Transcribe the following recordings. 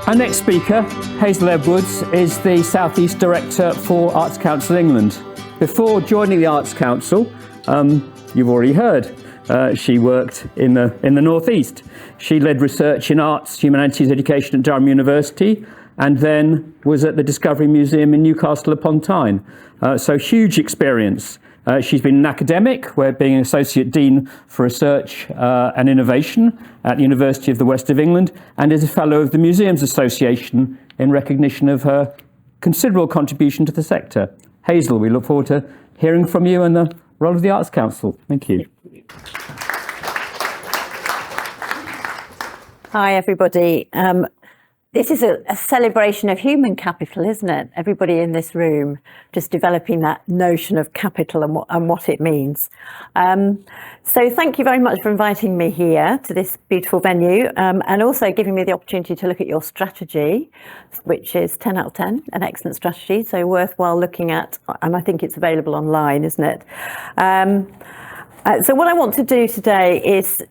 Our next speaker, Hazel Edwards, is the South East Director for Arts Council England. Before joining the Arts Council, you've already heard, she worked in the North East. She led research in arts, humanities education at Durham University, and then was at the Discovery Museum in Newcastle upon Tyne. So huge experience. She's been an academic, where being an Associate Dean for Research and Innovation at the University of the West of England, and is a Fellow of the Museums Association in recognition of her considerable contribution to the sector. Hazel, we look forward to hearing from you and the role of the Arts Council. Thank you. Hi, everybody. This is a celebration of human capital, isn't it? Everybody in this room just developing that notion of capital and what it means. So thank you very much for inviting me here to this beautiful venue, and also giving me the opportunity to look at your strategy, which is 10 out of 10, an excellent strategy, so worthwhile looking at, and I think it's available online, isn't it? So what I want to do today is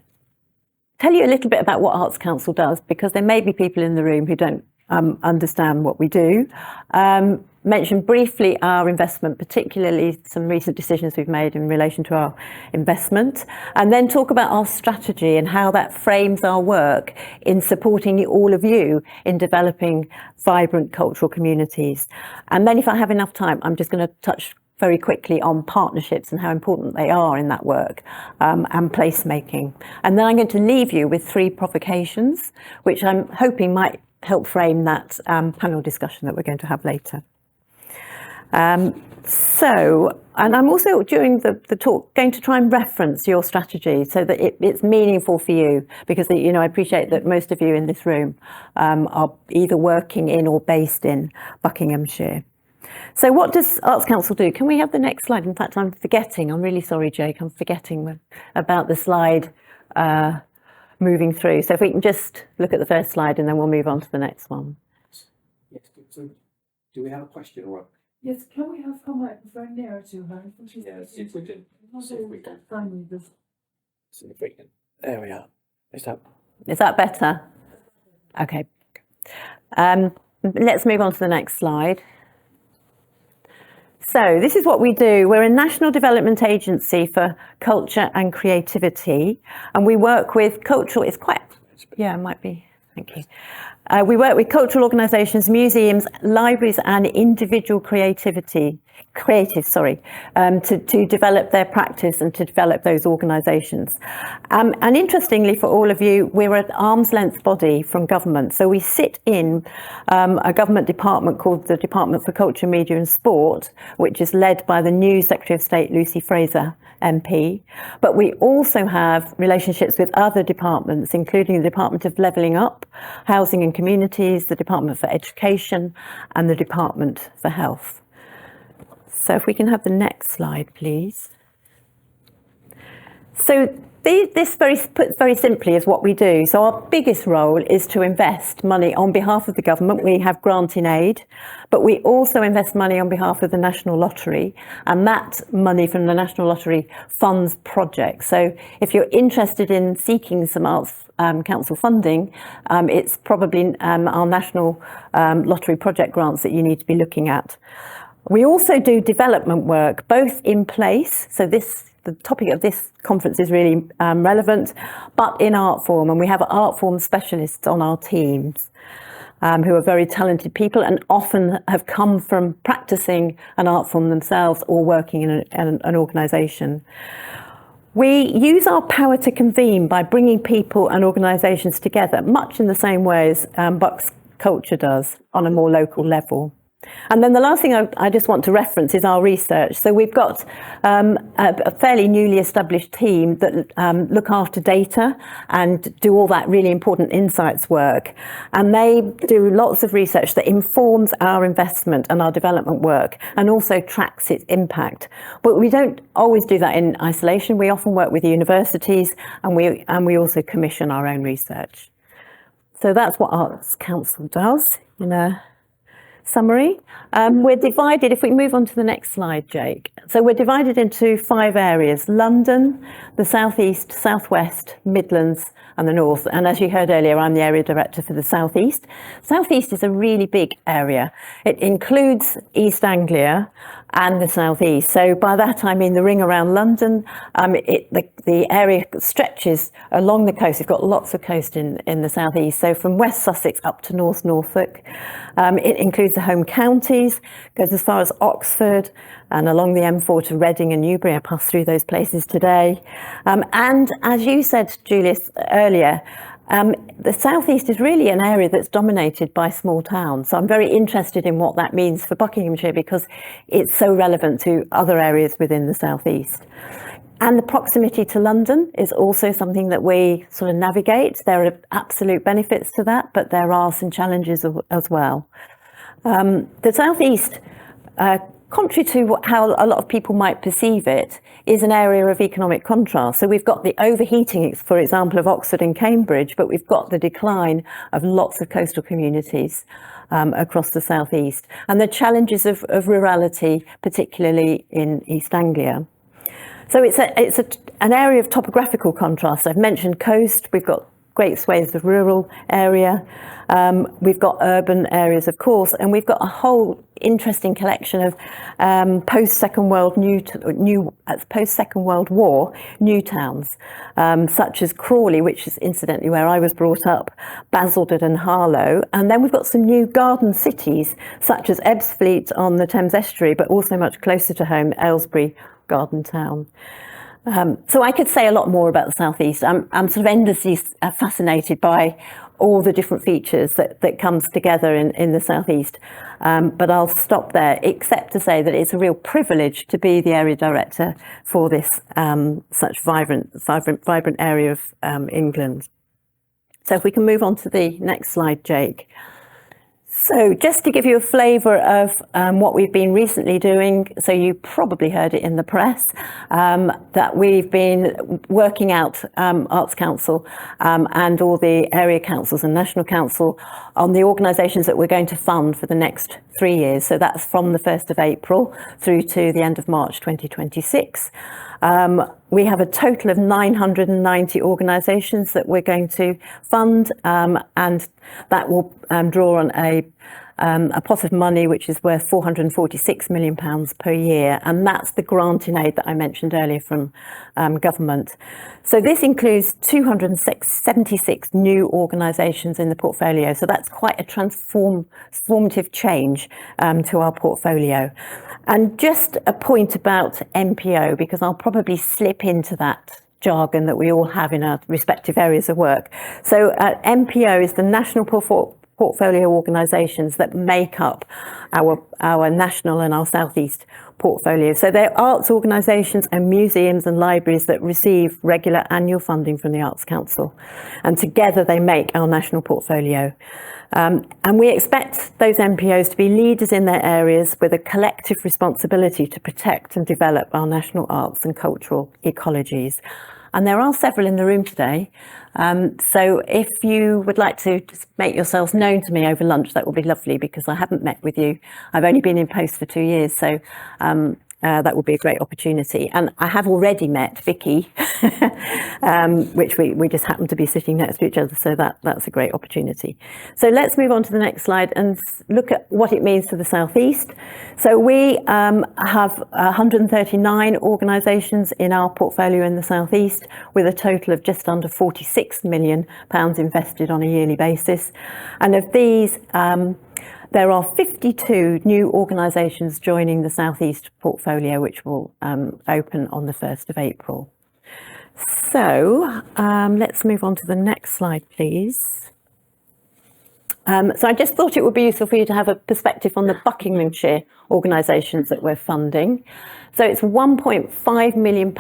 tell you a little bit about what Arts Council does, because there may be people in the room who don't understand what we do. Mention briefly our investment, particularly some recent decisions we've made in relation to our investment, and then talk about our strategy and how that frames our work in supporting all of you in developing vibrant cultural communities. And then if I have enough time, I'm just going to touch very quickly on partnerships and how important they are in that work, and placemaking. And then I'm going to leave you with 3 provocations, which I'm hoping might help frame that panel discussion that we're going to have later. And I'm also, during the talk, going to try and reference your strategy so that it's meaningful for you, because, you know, I appreciate that most of you in this room are either working in or based in Buckinghamshire. So what does Arts Council do? Can we have the next slide? In fact, I'm forgetting. I'm really sorry, Jake. I'm forgetting about the slide moving through. So if we can just look at the first slide and then we'll move on to the next one. Yes. So do we have a question or? Yes. Can we have her microphone nearer to her? Yes, if we can. See if we can. See if we can. There we are. Is that better? Okay. Let's move on to the next slide. So this is what we do. We're a national development agency for culture and creativity, and we work with cultural, it might be, thank you. We work with cultural organisations, museums, libraries and individual creatives, to develop their practice and to develop those organisations. And interestingly for all of you, we're an arm's length body from government. So we sit in a government department called the Department for Culture, Media and Sport, which is led by the new Secretary of State, Lucy Fraser, MP. But we also have relationships with other departments, including the Department of Levelling Up, Housing and Communities, the Department for Education and the Department for Health. So if we can have the next slide, please. So this put very simply is what we do. So our biggest role is to invest money on behalf of the government. We have grant in aid, but we also invest money on behalf of the National Lottery, and that money from the National Lottery funds projects. So if you're interested in seeking some Arts Council funding, it's probably our National Lottery project grants that you need to be looking at. We also do development work, both in place, so the topic of this conference is really relevant, but in art form, and we have art form specialists on our teams who are very talented people and often have come from practicing an art form themselves or working in an organisation. We use our power to convene by bringing people and organisations together, much in the same way as Bucks Culture does on a more local level. And then the last thing I just want to reference is our research. So we've got a fairly newly established team that look after data and do all that really important insights work. And they do lots of research that informs our investment and our development work and also tracks its impact. But we don't always do that in isolation. We often work with universities, and we also commission our own research. So that's what Arts Council does in a summary. We're divided, if we move on to the next slide, Jake. So we're divided into 5 areas: London, the South East, South West, Midlands and the North. And as you heard earlier, I'm the area director for the South East. South East is a really big area. It includes East Anglia and the South East. So by that I mean the ring around London. The area stretches along the coast. We've got lots of coast in the South East. So from West Sussex up to North Norfolk. It includes the home counties, goes as far as Oxford and along the M4 to Reading and Newbury. I pass through those places today. And as you said, Julius, earlier, the South East is really an area that's dominated by small towns. So I'm very interested in what that means for Buckinghamshire because it's so relevant to other areas within the South East. And the proximity to London is also something that we sort of navigate. There are absolute benefits to that, but there are some challenges as well. The South East, contrary to how a lot of people might perceive it, is an area of economic contrast. So we've got the overheating, for example, of Oxford and Cambridge, but we've got the decline of lots of coastal communities across the South East, and the challenges of rurality, particularly in East Anglia. So it's an area of topographical contrast. I've mentioned coast, we've got great swathes of rural area, we've got urban areas, of course, and we've got a whole interesting collection of post-Second World War new towns, such as Crawley, which is incidentally where I was brought up, Basildon and Harlow, and then we've got some new garden cities, such as Ebbsfleet on the Thames Estuary, but also much closer to home, Aylesbury Garden Town. So I could say a lot more about the South East. I'm sort of endlessly fascinated by all the different features that comes together in the South East. But I'll stop there, except to say that it's a real privilege to be the area director for this such vibrant area of England. So if we can move on to the next slide, Jake. So just to give you a flavour of what we've been recently doing, so you probably heard it in the press, that we've been working out Arts Council and all the area councils and National Council on the organisations that we're going to fund for the next 3 years. So that's from the 1st of April through to the end of March 2026. We have a total of 990 organisations that we're going to fund, and that will draw on a pot of money which is worth £446 million per year, and that's the grant in aid that I mentioned earlier from government. So this includes 276 new organisations in the portfolio, so that's quite a transformative change to our portfolio. And just a point about MPO, because I'll probably slip into that jargon that we all have in our respective areas of work. So MPO is the National Portfolio Organisations that make up our national and our South East portfolio. So they're arts organisations and museums and libraries that receive regular annual funding from the Arts Council. And together they make our national portfolio. And we expect those MPOs to be leaders in their areas with a collective responsibility to protect and develop our national arts and cultural ecologies. And there are several in the room today. So if you would like to just make yourselves known to me over lunch, that would be lovely, because I haven't met with you. I've only been in post for 2 years, so that would be a great opportunity. And I have already met Vicky, which we just happen to be sitting next to each other, so that's a great opportunity. So let's move on to the next slide and look at what it means to the South East. So we have 139 organisations in our portfolio in the South East, with a total of just under £46 million invested on a yearly basis. And of these, there are 52 new organisations joining the South East portfolio, which will open on the 1st of April. So let's move on to the next slide, please. So I just thought it would be useful for you to have a perspective on the Buckinghamshire organisations that we're funding. So it's £1.5 million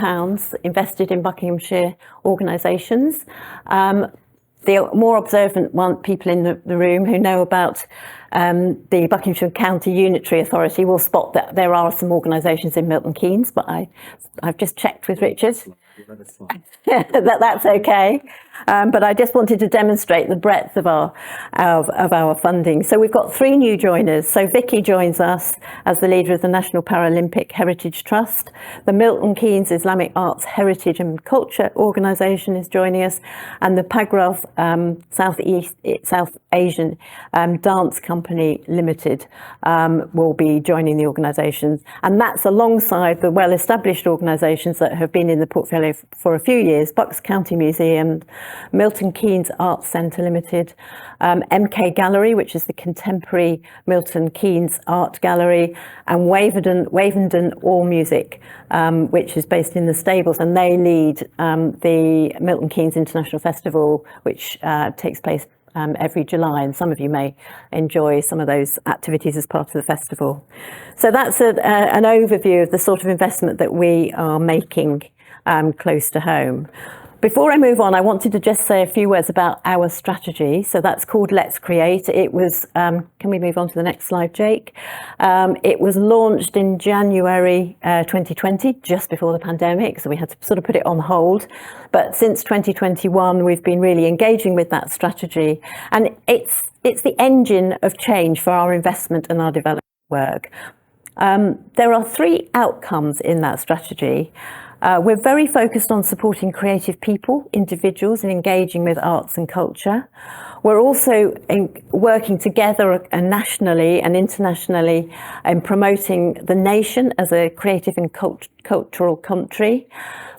invested in Buckinghamshire organisations. The more observant people in the room who know about the Buckinghamshire County Unitary Authority will spot that there are some organisations in Milton Keynes, but I've just checked with Richard. That's okay. But I just wanted to demonstrate the breadth of our funding. So we've got 3 new joiners. So Vicky joins us as the leader of the National Paralympic Heritage Trust. The Milton Keynes Islamic Arts Heritage and Culture Organisation is joining us, and the Pagraf South Asian Dance Company Limited will be joining the organisation. And that's alongside the well-established organisations that have been in the portfolio for a few years: Bucks County Museum, Milton Keynes Arts Centre Limited, MK Gallery, which is the contemporary Milton Keynes Art Gallery, and Wavendon All Music, which is based in the Stables, and they lead the Milton Keynes International Festival, which takes place every July, and some of you may enjoy some of those activities as part of the festival. So that's an overview of the sort of investment that we are making close to home. Before I move on, I wanted to just say a few words about our strategy. So that's called Let's Create. It was, can we move on to the next slide, Jake? It was launched in January 2020, just before the pandemic, so we had to sort of put it on hold. But since 2021, we've been really engaging with that strategy. And it's the engine of change for our investment and our development work. There are 3 outcomes in that strategy. We're very focused on supporting creative people, individuals, and engaging with arts and culture. We're also working together nationally and internationally in promoting the nation as a creative and cultural country.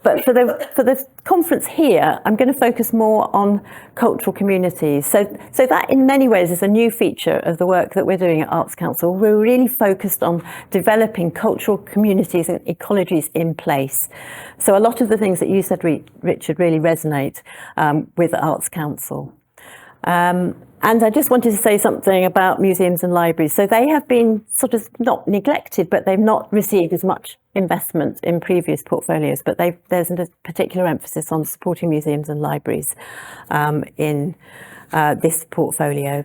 But for the conference here, I'm going to focus more on cultural communities. So that in many ways is a new feature of the work that we're doing at Arts Council. We're really focused on developing cultural communities and ecologies in place. So a lot of the things that you said, Richard, really resonate with Arts Council. And I just wanted to say something about museums and libraries. So they have been sort of not neglected, but they've not received as much investment in previous portfolios. But there's a particular emphasis on supporting museums and libraries in this portfolio.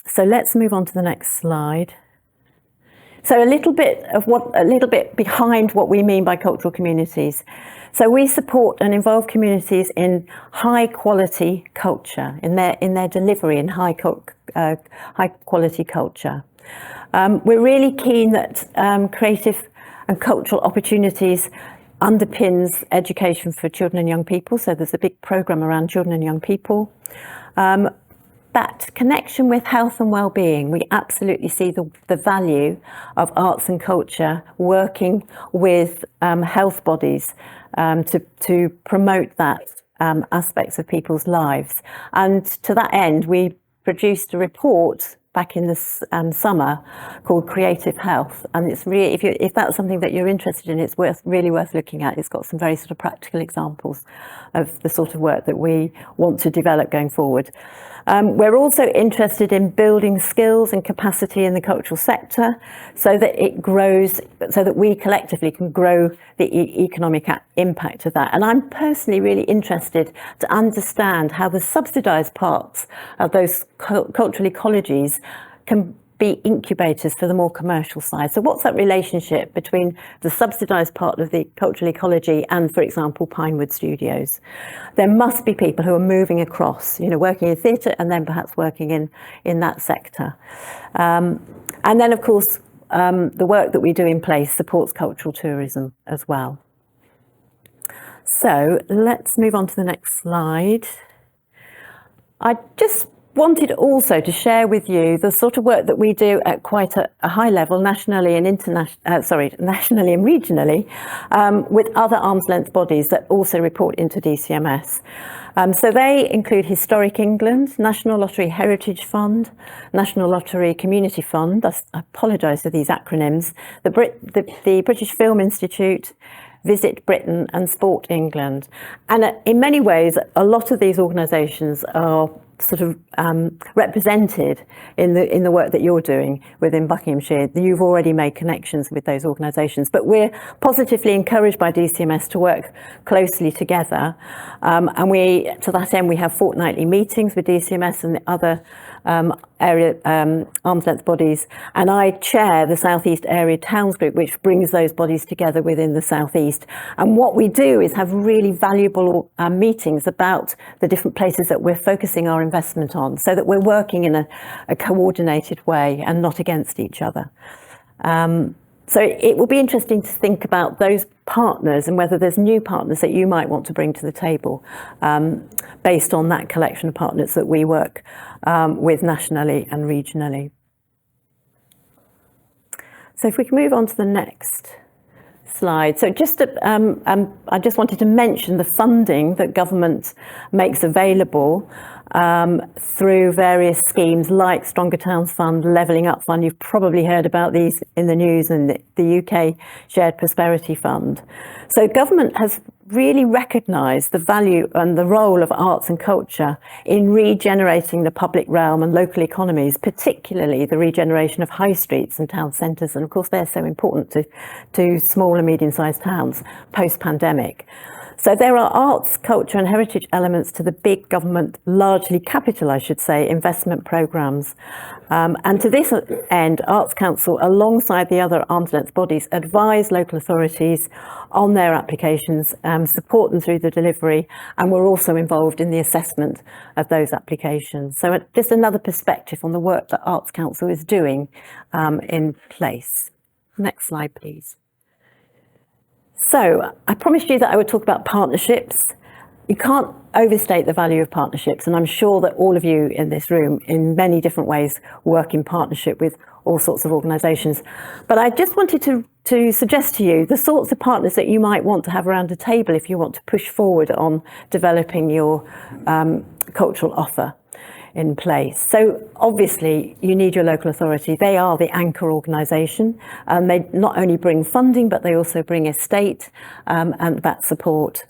So let's move on to the next slide. So a little bit behind what we mean by cultural communities. So we support and involve communities in high quality culture, in their delivery in high quality culture. We're really keen that creative and cultural opportunities underpins education for children and young people. So there's a big programme around children and young people. That connection with health and well-being, we absolutely see the value of arts and culture working with health bodies to promote that aspects of people's lives. And to that end, we produced a report back in the summer called Creative Health, and it's really, if that's something that you're interested in, it's really worth looking at. It's got some very sort of practical examples of the sort of work that we want to develop going forward. We're also interested in building skills and capacity in the cultural sector so that it grows, so that we collectively can grow the economic impact of that. And I'm personally really interested to understand how the subsidised parts of those cultural ecologies can be incubators for the more commercial side. So what's that relationship between the subsidised part of the cultural ecology and, for example, Pinewood Studios? There must be people who are moving across, working in theatre and then perhaps working in that sector. And then, of course, the work that we do in place supports cultural tourism as well. So let's move on to the next slide. I just wanted also to share with you the sort of work that we do at quite a high level, nationally and nationally and regionally, with other arm's length bodies that also report into DCMS. So they include Historic England, National Lottery Heritage Fund, National Lottery Community Fund. I apologise for these acronyms. The British Film Institute, Visit Britain, and Sport England. And in many ways, a lot of these organisations are sort of represented in the work that you're doing within Buckinghamshire. You've already made connections with those organisations, but we're positively encouraged by DCMS to work closely together, and we, to that end, we have fortnightly meetings with DCMS and the other area arm's length bodies, and I chair the South East Area Towns Group, which brings those bodies together within the South East. And what we do is have really valuable meetings about the different places that we're focusing our investment on, so that we're working in a coordinated way and not against each other. So it will be interesting to think about those partners and whether there's new partners that you might want to bring to the table based on that collection of partners that we work with nationally and regionally. So if we can move on to the next slide. So I just wanted to mention the funding that government makes available through various schemes like Stronger Towns Fund, Levelling Up Fund. You've probably heard about these in the news, and the UK Shared Prosperity Fund. So government has really recognised the value and the role of arts and culture in regenerating the public realm and local economies, particularly the regeneration of high streets and town centres. And of course, they're so important to small and medium-sized towns post-pandemic. So there are arts, culture and heritage elements to the big government, largely capital, I should say, investment programmes. And to this end, Arts Council, alongside the other arm's length bodies, advise local authorities on their applications, support them through the delivery, and we're also involved in the assessment of those applications. So just another perspective on the work that Arts Council is doing in place. Next slide, please. So I promised you that I would talk about partnerships. You can't overstate the value of partnerships, and I'm sure that all of you in this room, in many different ways, work in partnership with all sorts of organisations. But I just wanted to suggest to you the sorts of partners that you might want to have around a table if you want to push forward on developing your cultural offer in place. So obviously you need your local authority. They are the anchor organisation. They not only bring funding, but they also bring estate and that support.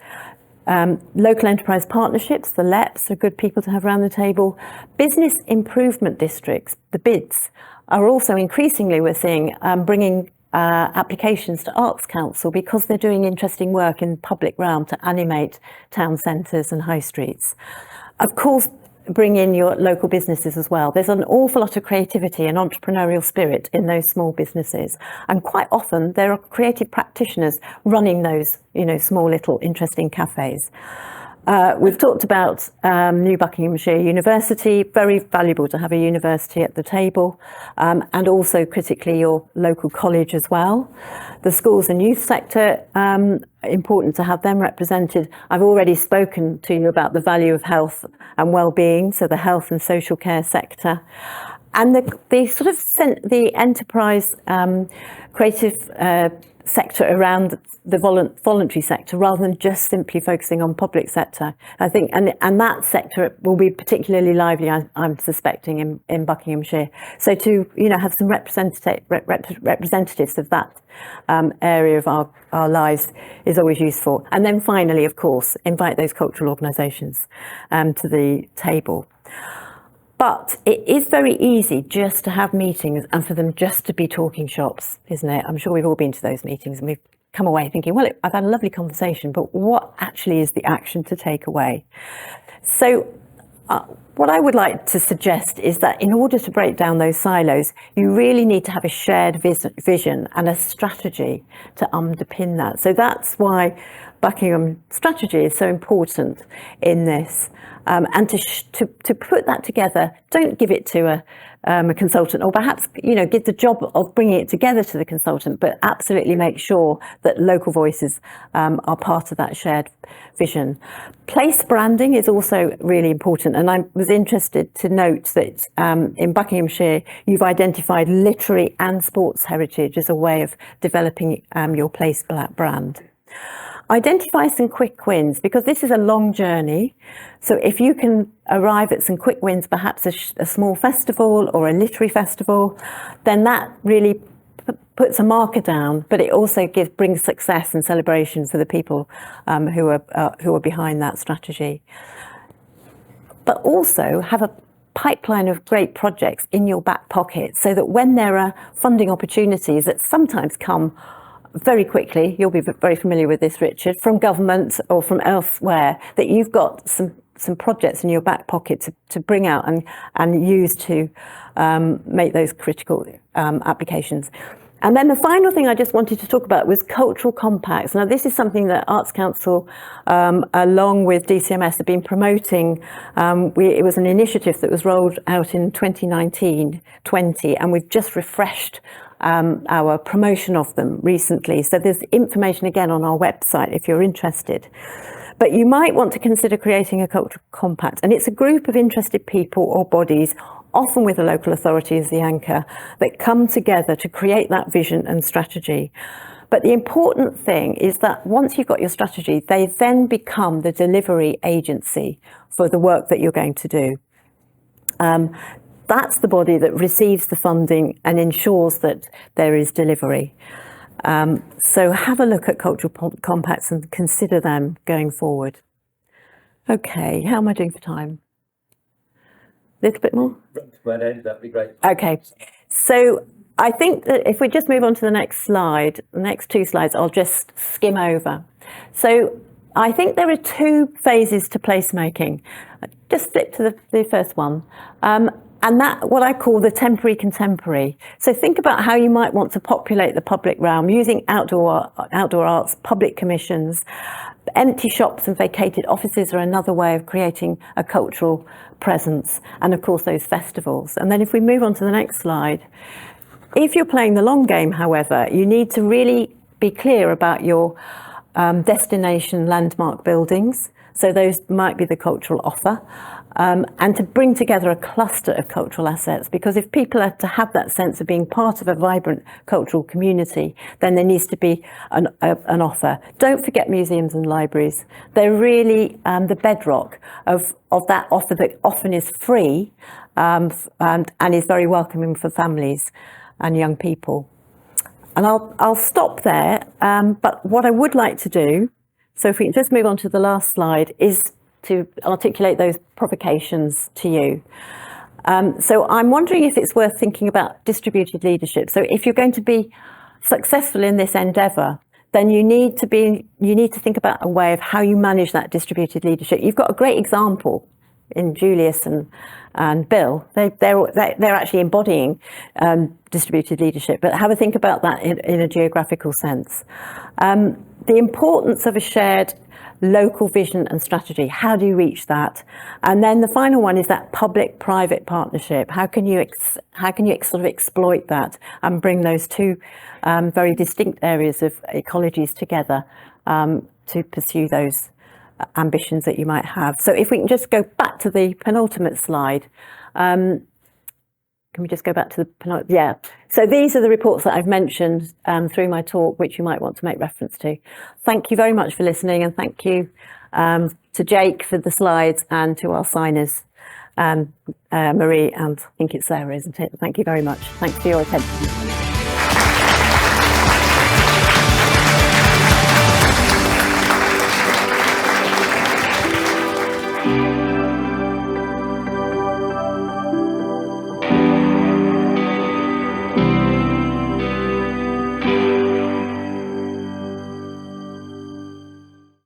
Local enterprise partnerships, the LEPs, are good people to have around the table. Business improvement districts, the BIDs, are also increasingly, we're seeing, bringing applications to Arts Council because they're doing interesting work in public realm to animate town centres and high streets. Of course, bring in your local businesses as well. There's an awful lot of creativity and entrepreneurial spirit in those small businesses, and quite often there are creative practitioners running those, small little interesting cafes. We've talked about New Buckinghamshire University, very valuable to have a university at the table, and also critically your local college as well. The schools and youth sector, important to have them represented. I've already spoken to you about the value of health and well-being, so the health and social care sector. And the sort of the enterprise creative sector around the voluntary sector, rather than just simply focusing on public sector. I think, and that sector will be particularly lively, I'm suspecting, in Buckinghamshire. So to have some representatives of that area of our lives is always useful. And then finally, of course, invite those cultural organisations to the table. But it is very easy just to have meetings and for them just to be talking shops, isn't it? I'm sure we've all been to those meetings and we've come away thinking, well, I've had a lovely conversation, but what actually is the action to take away? So what I would like to suggest is that in order to break down those silos, you really need to have a shared vision and a strategy to underpin that. So that's why Buckingham strategy is so important in this. And to put that together, don't give it to a consultant, or perhaps give the job of bringing it together to the consultant, but absolutely make sure that local voices are part of that shared vision. Place branding is also really important, and I was interested to note that in Buckinghamshire you've identified literary and sports heritage as a way of developing your place brand. Identify some quick wins, because this is a long journey. So if you can arrive at some quick wins, perhaps a small festival or a literary festival, then that really puts a marker down, but it also brings success and celebration for the people who are behind that strategy. But also have pipeline of great projects in your back pocket, so that when there are funding opportunities that sometimes come very quickly, you'll be very familiar with this, Richard, from government or from elsewhere, that you've got some projects in your back pocket to bring out and use to make those critical applications. And then the final thing I just wanted to talk about was cultural compacts. Now, this is something that Arts Council, along with DCMS, have been promoting. It was an initiative that was rolled out in 2019-20, and we've just refreshed our promotion of them recently. So there's information again on our website if you're interested. But you might want to consider creating a cultural compact, and it's a group of interested people or bodies, often with a local authority as the anchor, that come together to create that vision and strategy. But the important thing is that once you've got your strategy, they then become the delivery agency for the work that you're going to do. That's the body that receives the funding and ensures that there is delivery. So have a look at cultural compacts and consider them going forward. Okay, how am I doing for time? A little bit more? That'd be great. Okay, so I think that if we just move on to the next slide, the next two slides, I'll just skim over. So I think there are two phases to placemaking. Just flip to the first one. And that, what I call the temporary contemporary. So think about how you might want to populate the public realm using outdoor arts, public commissions. Empty shops and vacated offices are another way of creating a cultural presence, and of course those festivals. And then if we move on to the next slide, if you're playing the long game, however, you need to really be clear about your destination landmark buildings. So those might be the cultural offer. And to bring together a cluster of cultural assets, because if people are to have that sense of being part of a vibrant cultural community, then there needs to be an offer. Don't forget museums and libraries. They're really the bedrock of that offer that often is free and is very welcoming for families and young people. And I'll stop there, but what I would like to do, so if we can just move on to the last slide, is to articulate those provocations to you. So I'm wondering if it's worth thinking about distributed leadership. So if you're going to be successful in this endeavour, then you need to think about a way of how you manage that distributed leadership. You've got a great example in Julius and Bill. They're actually embodying distributed leadership, but have a think about that in a geographical sense. The importance of a shared local vision and strategy. How do you reach that? And then the final one is that public-private partnership. How can you sort of exploit that and bring those two very distinct areas of ecologies together to pursue those ambitions that you might have? So if we can just go back to the penultimate slide. Can we just go back to the penultimate? Yeah. So these are the reports that I've mentioned through my talk, which you might want to make reference to. Thank you very much for listening, and thank you to Jake for the slides, and to our signers, Marie, and I think it's Sarah, isn't it? Thank you very much. Thanks for your attention.